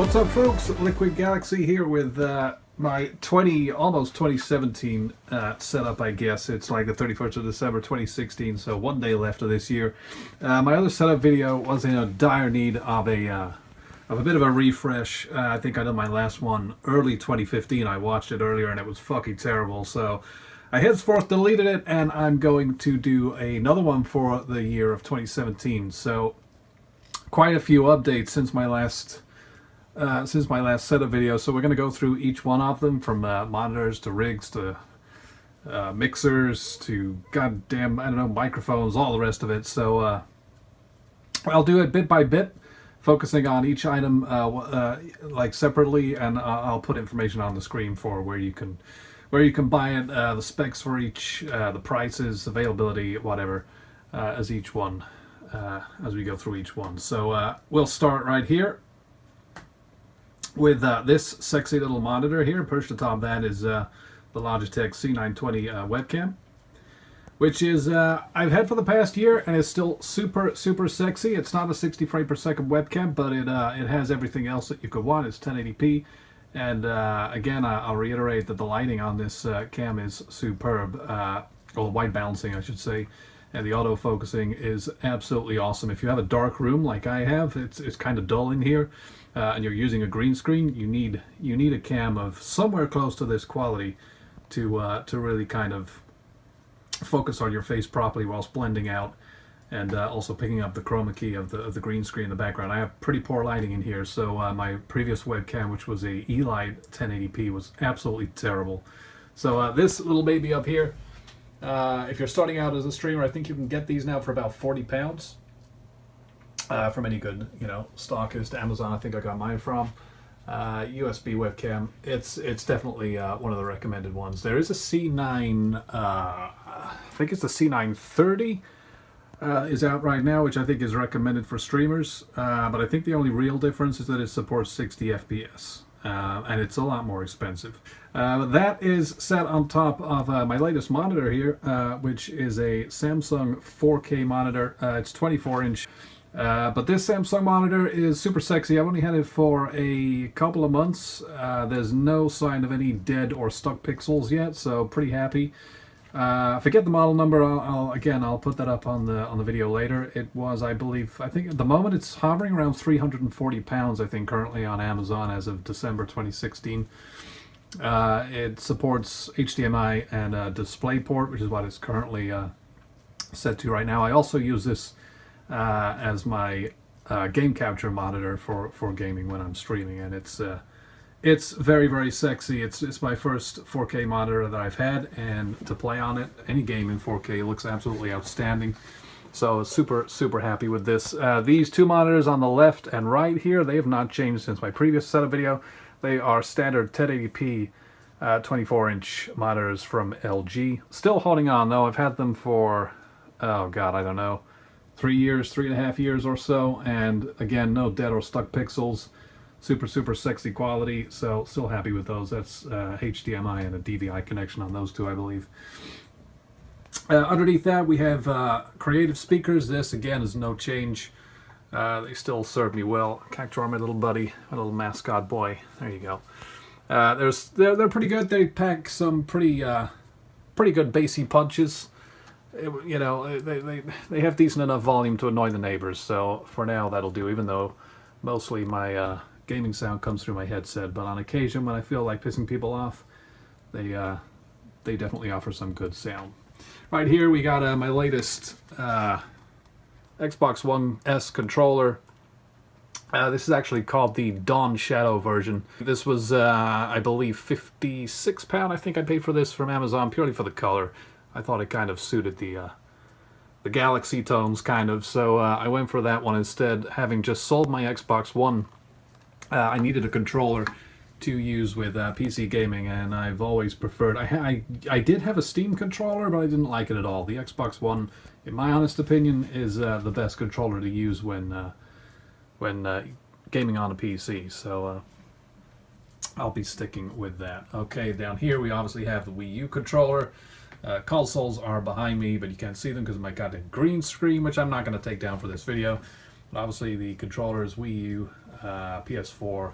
What's up, folks? Liquid Galaxy here with my almost 2017 setup, I guess. It's like the 31st of December 2016, so one day left of this year. My other setup video was in a dire need of a bit of a refresh. I think I did my last one early 2015. I watched it earlier and it was fucking terrible, so I henceforth deleted it, and I'm going to do another one for the year of 2017. So quite a few updates since my last setup video, so we're going to go through each one of them, from monitors to rigs to mixers to goddamn, I don't know, microphones, all the rest of it. So I'll do it bit by bit, focusing on each item like separately, and I'll put information on the screen for where you can buy it, the specs for each, the prices, availability, whatever, as each one, as we go through each one. So we'll start right here with this sexy little monitor here. Perched atop that is the Logitech C920 webcam, which is I've had for the past year, and it's still super sexy. It's not a 60 frame per second webcam, but it has everything else that you could want. It's 1080p, and again, I'll reiterate that the lighting on this cam is superb, or white balancing, I should say, and the auto focusing is absolutely awesome. If you have a dark room like I have, it's kind of dull in here, and you're using a green screen, you need a cam of somewhere close to this quality to really kind of focus on your face properly whilst blending out, and also picking up the chroma key of the green screen in the background. I have pretty poor lighting in here, so my previous webcam, which was a Elight 1080p, was absolutely terrible. So this little baby up here, if you're starting out as a streamer, I think you can get these now for about £40 from any good, stockist. Amazon, I think I got mine from. USB webcam. It's definitely one of the recommended ones. There is a C9, I think it's the C930 is out right now, which I think is recommended for streamers. But I think the only real difference is that it supports 60 FPS. And it's a lot more expensive. That is set on top of my latest monitor here, which is a Samsung 4K monitor. It's 24-inch. But this Samsung monitor is super sexy. I've only had it for a couple of months. There's no sign of any dead or stuck pixels yet, so pretty happy. Forget the model number. I'll put that up on the video later. It was, I think at the moment it's hovering around £340, I think, currently on Amazon as of December 2016. It supports HDMI and DisplayPort, which is what it's currently set to right now. I also use this as my game capture monitor for gaming when I'm streaming, and it's very sexy. It's my first 4K monitor that I've had, and to play on it, any game in 4K, looks absolutely outstanding. So super happy with this. These two monitors on the left and right here, they have not changed since my previous setup video. They are standard 1080p 24-inch monitors from LG. Still holding on though. I've had them for, oh god, I don't know, 3.5 years or so, and again, no dead or stuck pixels. Super sexy quality, so still happy with those. That's HDMI and a DVI connection on those two, I believe. Underneath that we have Creative speakers. This again is no change. They still serve me well. Cactuar, my little buddy, my little mascot boy. There you go. They're pretty good. They pack some pretty good bassy punches. They have decent enough volume to annoy the neighbors, so for now that'll do, even though mostly my gaming sound comes through my headset. But on occasion, when I feel like pissing people off, they definitely offer some good sound. Right here we got my latest Xbox One S controller. This is actually called the Dawn Shadow version. This was, I believe, £56, I think I paid for this from Amazon, purely for the color. I thought it kind of suited the Galaxy tones, kind of, so I went for that one instead. Having just sold my Xbox One, I needed a controller to use with PC gaming, and I've always preferred... I did have a Steam controller, but I didn't like it at all. The Xbox One, in my honest opinion, is the best controller to use when gaming on a PC, so I'll be sticking with that. Okay, down here we obviously have the Wii U controller. Consoles are behind me, but you can't see them because of my goddamn green screen, which I'm not going to take down for this video. But obviously the controller is Wii U, PS4,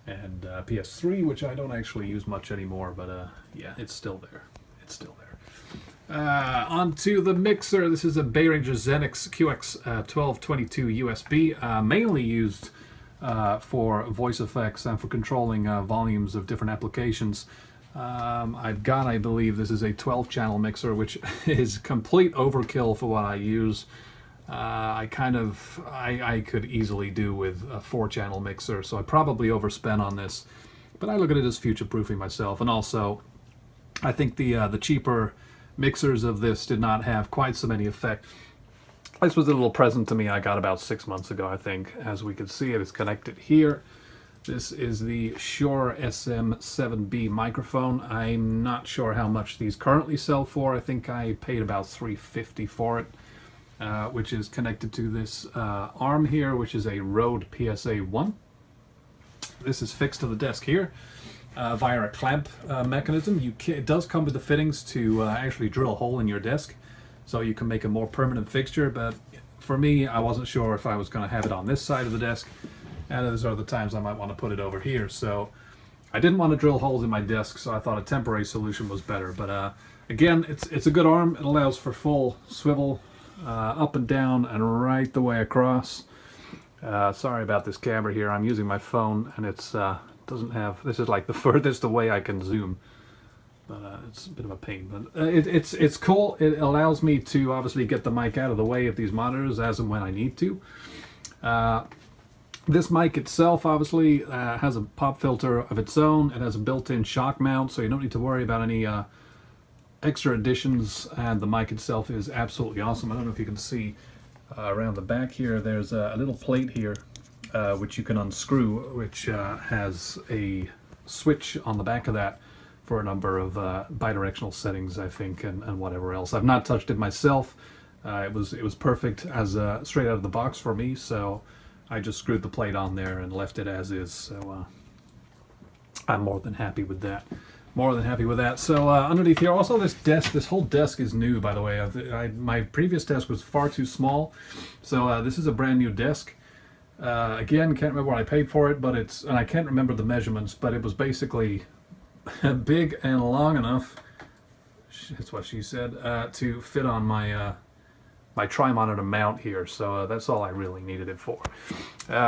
and PS3, which I don't actually use much anymore, but yeah, it's still there. It's still there. Onto the mixer. This is a Behringer Xenix QX1222 USB, mainly used for voice effects and for controlling volumes of different applications. I've got, I believe, this is a 12-channel mixer, which is complete overkill for what I use. I could easily do with a 4-channel mixer, so I probably overspent on this. But I look at it as future-proofing myself, and also I think the cheaper mixers of this did not have quite so many effects. This was a little present to me I got about 6 months ago, I think. As we can see, it is connected here. This is the Shure SM7B microphone. I'm not sure how much these currently sell for. I think I paid about $350 for it, which is connected to this arm here, which is a Rode PSA-1. This is fixed to the desk here via a clamp mechanism. It does come with the fittings to actually drill a hole in your desk, so you can make a more permanent fixture, but for me, I wasn't sure if I was going to have it on this side of the desk, and there's other times I might want to put it over here, so I didn't want to drill holes in my desk, so I thought a temporary solution was better. But again, it's a good arm. It allows for full swivel up and down and right the way across. Sorry about this camera here. I'm using my phone, and it's doesn't have, this is like the furthest away I can zoom, but it's a bit of a pain. But it's cool. It allows me to obviously get the mic out of the way of these monitors as and when I need to. This mic itself obviously has a pop filter of its own. It has a built-in shock mount, so you don't need to worry about any extra additions, and the mic itself is absolutely awesome. I don't know if you can see around the back here, there's a little plate here which you can unscrew, which has a switch on the back of that for a number of bidirectional settings, I think, and whatever else. I've not touched it myself. It was perfect as straight out of the box for me, so I just screwed the plate on there and left it as is. So I'm more than happy with that. More than happy with that. So underneath here, also this whole desk is new, by the way. My previous desk was far too small, so this is a brand new desk. Again, can't remember what I paid for it, but and I can't remember the measurements, but it was basically big and long enough, that's what she said, to fit on my my tri-monitor mount here. So that's all I really needed it for.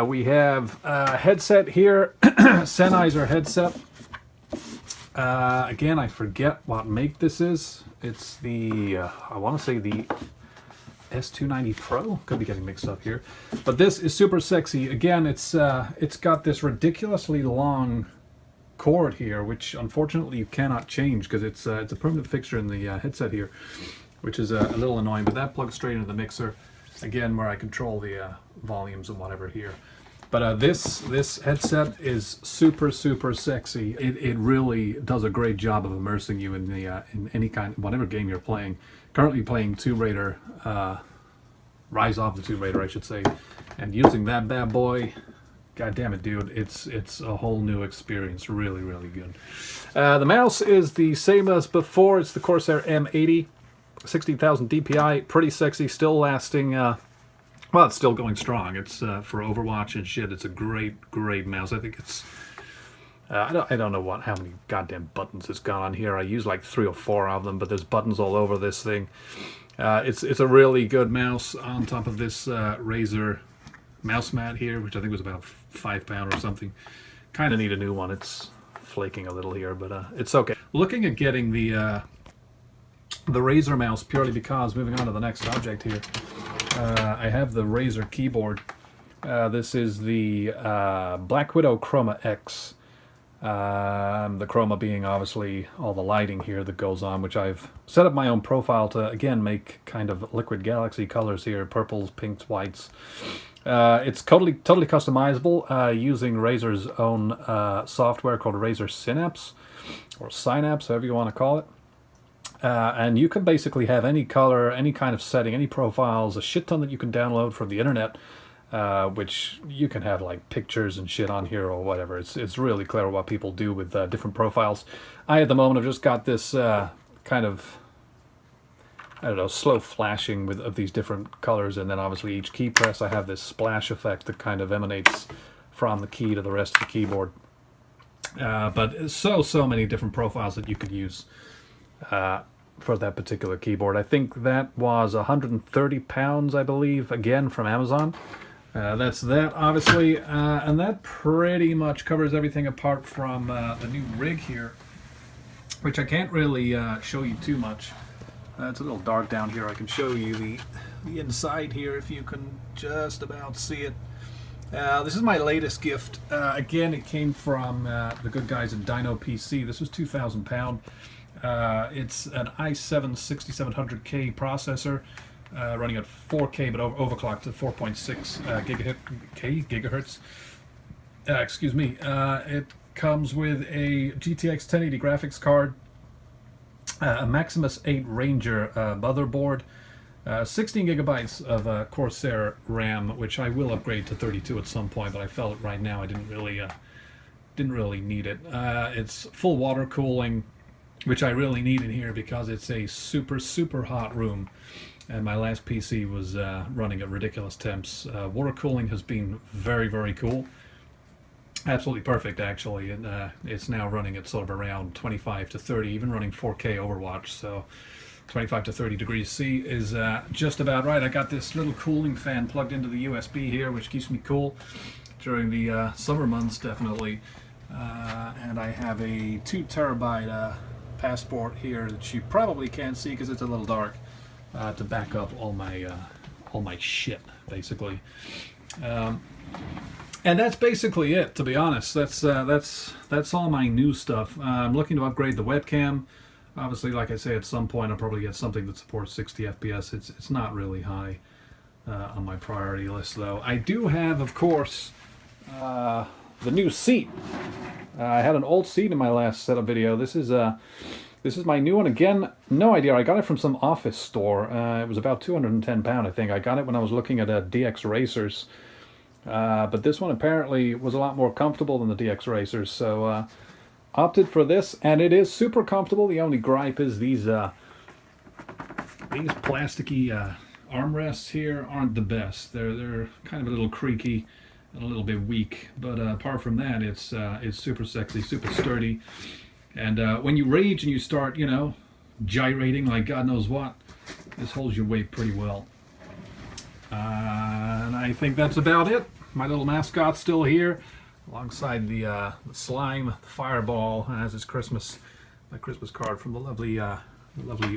We have a headset here, Sennheiser headset. Again, I forget what make this is. It's the, I want to say the S290 Pro. Could be getting mixed up here. But this is super sexy. Again, it's got this ridiculously long cord here, which unfortunately you cannot change because it's a permanent fixture in the headset here, which is a little annoying. But that plugs straight into the mixer, again, where I control the volumes and whatever here. But this headset is super sexy. It really does a great job of immersing you in the in any kind, whatever game you're playing. Currently playing Tomb Raider, Rise of the Tomb Raider, I should say, and using that bad boy. God damn it, dude! It's a whole new experience. Really good. The mouse is the same as before. It's the Corsair M80, 16,000 DPI. Pretty sexy, still lasting. Well, it's still going strong. It's for Overwatch and shit. It's a great mouse. I think it's. I don't know how many goddamn buttons it's got on here. I use like 3 or 4 of them, but there's buttons all over this thing. It's a really good mouse on top of this Razer mouse mat here, which I think was about £5 or something. Kind of need a new one. It's flaking a little here, but it's okay. Looking at getting the Razer mouse purely because, moving on to the next object here, I have the Razer keyboard. This is the Black Widow Chroma X. The chroma being obviously all the lighting here that goes on, which I've set up my own profile to, again, make kind of liquid galaxy colors here, purples, pinks, whites. It's totally customizable using Razer's own software called Razer Synapse, or Synapse, however you want to call it. And you can basically have any color, any kind of setting, any profiles, a shit ton that you can download from the internet, which you can have like pictures and shit on here or whatever. It's really clever what people do with different profiles. I, at the moment, have just got this kind of, I don't know, slow flashing of these different colors, and then obviously each key press I have this splash effect that kind of emanates from the key to the rest of the keyboard. But so many different profiles that you could use for that particular keyboard. I think that was £130, I believe, again from Amazon. That's that, obviously, and that pretty much covers everything apart from the new rig here, which I can't really show you too much. It's a little dark down here. I can show you the inside here if you can just about see it. This is my latest gift. Again, it came from the good guys at Dino PC. This was £2,000. It's an i7 6700K processor, running at 4K but overclocked to 4.6 gigahertz. Excuse me. It comes with a GTX 1080 graphics card, a Maximus 8 Ranger motherboard, 16 gigabytes of Corsair RAM, which I will upgrade to 32 at some point, but I felt right now I didn't really need it. It's full water cooling, which I really need in here because it's a super hot room, and my last PC was running at ridiculous temps. Water cooling has been very cool. Absolutely perfect, actually, and it's now running at sort of around 25 to 30, even running 4K Overwatch, so 25 to 30 degrees C is just about right. I got this little cooling fan plugged into the USB here, which keeps me cool during the summer months, definitely. And I have a 2 terabyte Passport here that you probably can't see because it's a little dark, to back up all my shit, basically. And that's basically it, to be honest. That's all my new stuff. I'm looking to upgrade the webcam. Obviously, like I say, at some point I'll probably get something that supports 60 FPS. It's not really high on my priority list, though. I do have, of course, the new seat. I had an old seat in my last setup video. This is my new one. Again, no idea. I got it from some office store. It was about £210, I think. I got it when I was looking at DX Racers. But this one apparently was a lot more comfortable than the DX Racers, so opted for this, and it is super comfortable. The only gripe is these plasticky armrests here aren't the best. They're kind of a little creaky and a little bit weak, but apart from that, it's super sexy, super sturdy. And when you rage and you start, gyrating like God knows what, this holds your weight pretty well. And I think that's about it. My little mascot's still here, alongside the slime, the fireball, has his my Christmas card from the lovely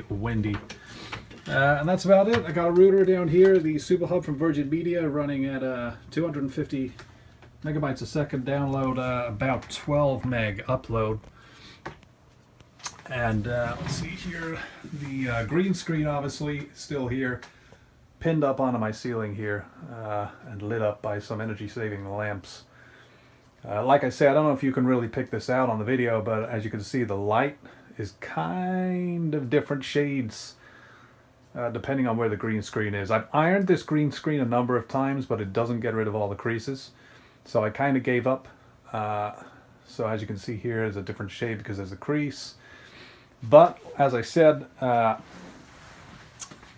Wendy. And that's about it. I got a router down here, the Super Hub from Virgin Media, running at 250 megabytes a second download, about 12 meg upload. And let's see here, the green screen obviously still here, pinned up onto my ceiling here, and lit up by some energy-saving lamps. Like I say, I don't know if you can really pick this out on the video, but as you can see, the light is kind of different shades depending on where the green screen is. I've ironed this green screen a number of times, but it doesn't get rid of all the creases, so I kind of gave up. So as you can see here, is a different shade because there's a crease. But as I said,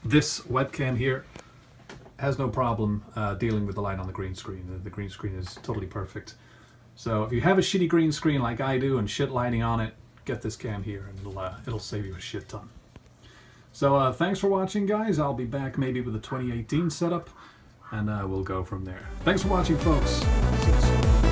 this webcam here has no problem dealing with the light on the green screen. The green screen is totally perfect. So if you have a shitty green screen like I do and shit lighting on it, get this cam here and it'll save you a shit ton. So thanks for watching, guys. I'll be back maybe with a 2018 setup, and we'll go from there. Thanks for watching, folks. See you soon.